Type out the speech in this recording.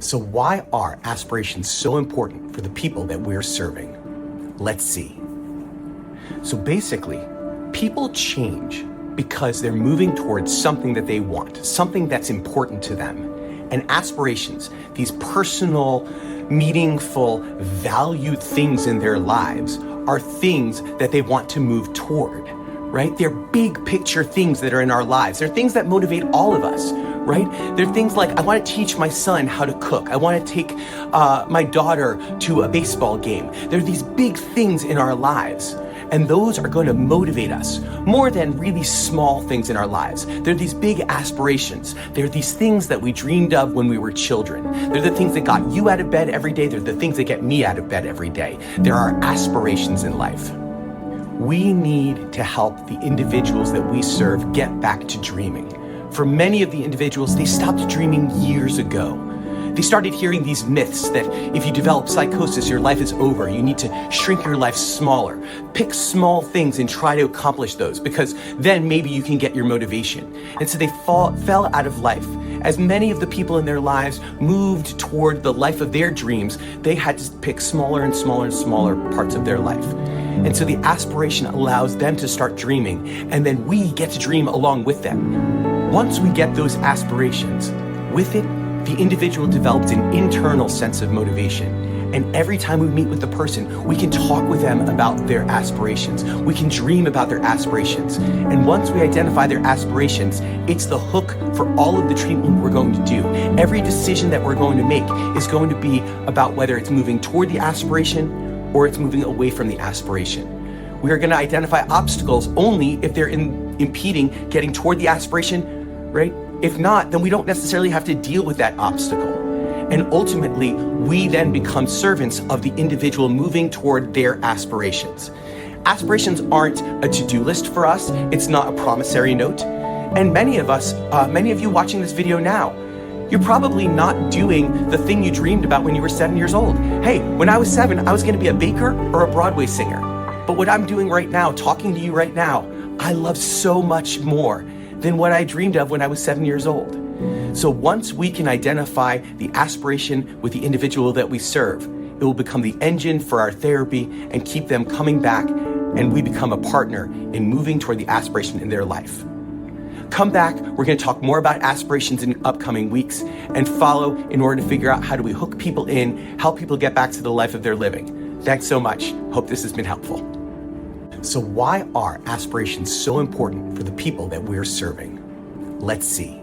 So why are aspirations so important for the people that we're serving? Let's see. So basically, people change because they're moving towards something that they want, something that's important to them. And aspirations, these personal, meaningful, valued things in their lives, are things that they want to move toward, right? They're big picture things that are in our lives. They're things that motivate all of us, right? They're things like, I want to teach my son how to cook. I want to take my daughter to a baseball game. There are these big things in our lives, and those are going to motivate us more than really small things in our lives. They're these big aspirations. They're these things that we dreamed of when we were children. They're the things that got you out of bed every day. They're the things that get me out of bed every day. There are aspirations in life. We need to help the individuals that we serve get back to dreaming. For many of the individuals, they stopped dreaming years ago. They started hearing these myths that if you develop psychosis, your life is over. You need to shrink your life smaller. Pick small things and try to accomplish those, because then maybe you can get your motivation. And so they fell out of life. As many of the people in their lives moved toward the life of their dreams, they had to pick smaller and smaller and smaller parts of their life. And so the aspiration allows them to start dreaming, and then we get to dream along with them. Once we get those aspirations, with it, the individual develops an internal sense of motivation. And every time we meet with the person, we can talk with them about their aspirations. We can dream about their aspirations. And once we identify their aspirations, it's the hook for all of the treatment we're going to do. Every decision that we're going to make is going to be about whether it's moving toward the aspiration or it's moving away from the aspiration. We are going to identify obstacles only if they're impeding getting toward the aspiration, right? If not, then we don't necessarily have to deal with that obstacle. And ultimately, we then become servants of the individual moving toward their aspirations. Aspirations aren't a to-do list for us. It's not a promissory note. And many of you watching this video now, you're probably not doing the thing you dreamed about when you were 7 years old. Hey, when I was 7, I was going to be a baker or a Broadway singer. But what I'm doing right now, talking to you right now, I love so much more than what I dreamed of when I was 7 years old. So once we can identify the aspiration with the individual that we serve, it will become the engine for our therapy and keep them coming back, and we become a partner in moving toward the aspiration in their life. Come back, we're going to talk more about aspirations in upcoming weeks, and follow in order to figure out how do we hook people in, help people get back to the life of their living. Thanks so much. Hope this has been helpful. So why are aspirations so important for the people that we're serving? Let's see.